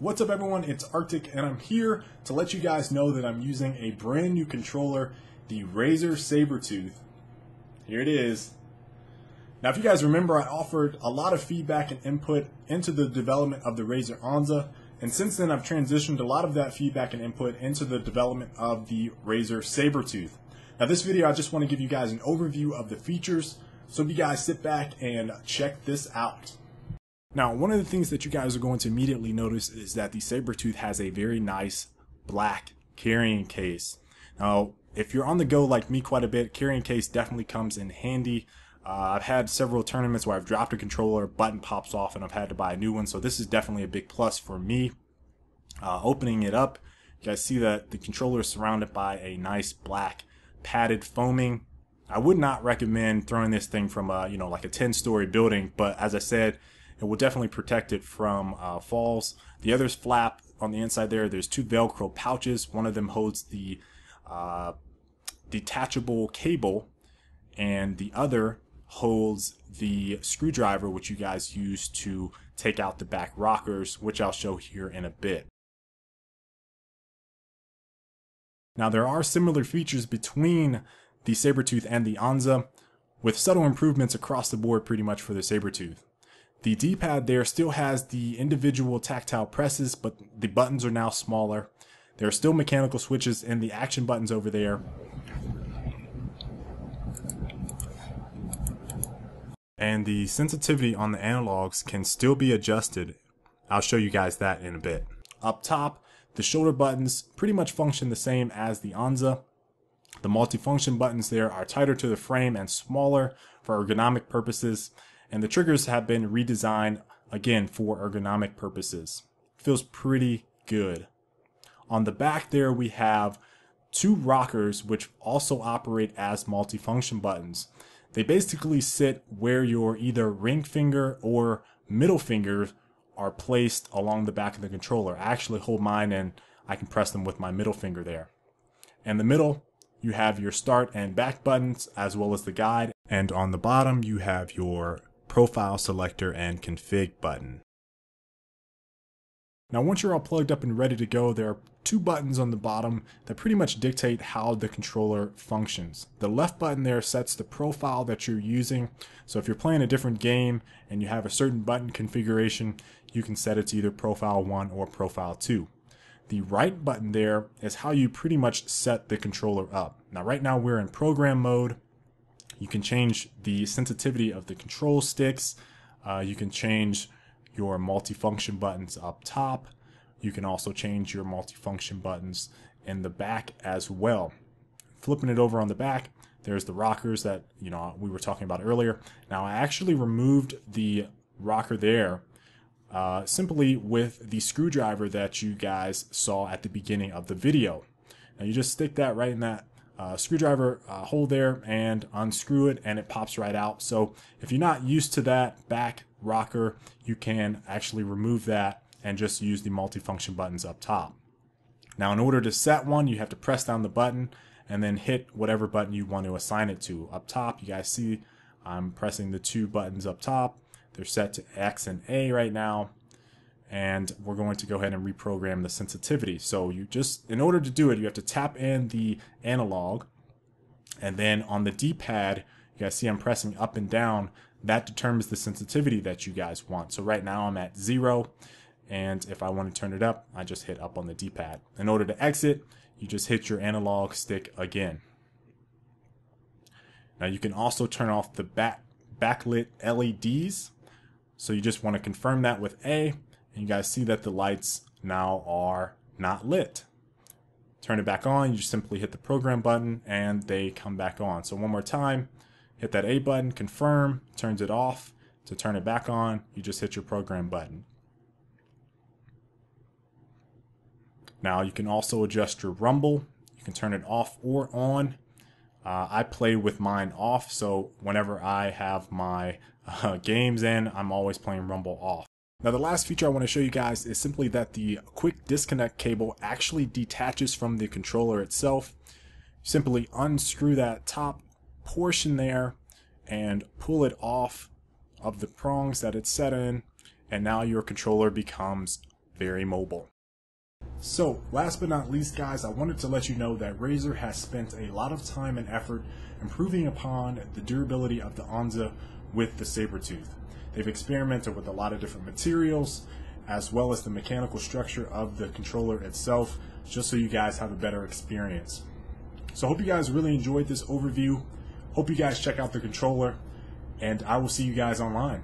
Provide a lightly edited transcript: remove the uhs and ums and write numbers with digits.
What's up everyone, it's Arctic and I'm here to let you guys know that I'm using a brand new controller, the Razer Sabertooth. Here it is. Now if you guys remember, I offered a lot of feedback and input into the development of the Razer Onza, and since then I've transitioned a lot of that feedback and input into the development of the Razer Sabertooth. Now this video I just want to give you guys an overview of the features, so if you guys sit back and check this out. Now, one of the things that you guys are going to immediately notice is that the Sabertooth has a very nice black carrying case. Now, if you're on the go like me quite a bit, carrying case definitely comes in handy. I've had several tournaments where I've dropped a controller, button pops off, and I've had to buy a new one, so this is definitely a big plus for me. Opening it up, you guys see that the controller is surrounded by a nice black padded foaming. I would not recommend throwing this thing from like a 10-story building, but as I said, it will definitely protect it from falls. The other's flap on the inside there. There's two Velcro pouches. One of them holds the detachable cable, and the other holds the screwdriver, which you guys use to take out the back rockers, which I'll show here in a bit. Now there are similar features between the Sabertooth and the Onza, with subtle improvements across the board pretty much for the Sabertooth. The D-pad there still has the individual tactile presses, but the buttons are now smaller. There are still mechanical switches in the action buttons over there. And the sensitivity on the analogs can still be adjusted. I'll show you guys that in a bit. Up top, the shoulder buttons pretty much function the same as the Onza. The multifunction buttons there are tighter to the frame and smaller for ergonomic purposes. And the triggers have been redesigned again for ergonomic purposes. Feels pretty good. On the back there we have two rockers which also operate as multifunction buttons. They basically sit where your either ring finger or middle finger are placed along the back of the controller. I actually hold mine and I can press them with my middle finger there. In the middle you have your start and back buttons as well as the guide, and on the bottom you have your profile selector and config button. Now once you're all plugged up and ready to go, there are two buttons on the bottom that pretty much dictate how the controller functions. The left button there sets the profile that you're using, so if you're playing a different game and you have a certain button configuration, you can set it to either profile 1 or profile 2. The right button there is how you pretty much set the controller up. Now right now we're in program mode. You can change the sensitivity of the control sticks. You can change your multifunction buttons up top. You can also change your multifunction buttons in the back as well. Flipping it over on the back, there's the rockers that we were talking about earlier. Now I actually removed the rocker there simply with the screwdriver that you guys saw at the beginning of the video. Now you just stick that right in that screwdriver hole there and unscrew it, and it pops right out. So if you're not used to that back rocker, you can actually remove that and just use the multifunction buttons up top. Now in order to set one, you have to press down the button and then hit whatever button you want to assign it to. Up top, you guys see I'm pressing the two buttons up top. They're set to X and A right now. And we're going to go ahead and reprogram the sensitivity. So you just, in order to do it, you have to tap in the analog, and then on the D-pad, you guys see I'm pressing up and down. That determines the sensitivity that you guys want. So right now I'm at 0, and if I want to turn it up, I just hit up on the D-pad. In order to exit, you just hit your analog stick again. Now you can also turn off the backlit LEDs. So you just want to confirm that with A. And you guys see that the lights now are not lit. Turn it back on, you just simply hit the program button and they come back on. So one more time, hit that A button, confirm, turns it off. To turn it back on, you just hit your program button. Now you can also adjust your rumble. You can turn it off or on. I play with mine off, so whenever I have my games in, I'm always playing rumble off. Now the last feature I want to show you guys is simply that the quick disconnect cable actually detaches from the controller itself. Simply unscrew that top portion there and pull it off of the prongs that it's set in, and now your controller becomes very mobile. So last but not least, guys, I wanted to let you know that Razer has spent a lot of time and effort improving upon the durability of the Onza with the Sabertooth. They've experimented with a lot of different materials as well as the mechanical structure of the controller itself, just so you guys have a better experience. So I hope you guys really enjoyed this overview. Hope you guys check out the controller, and I will see you guys online.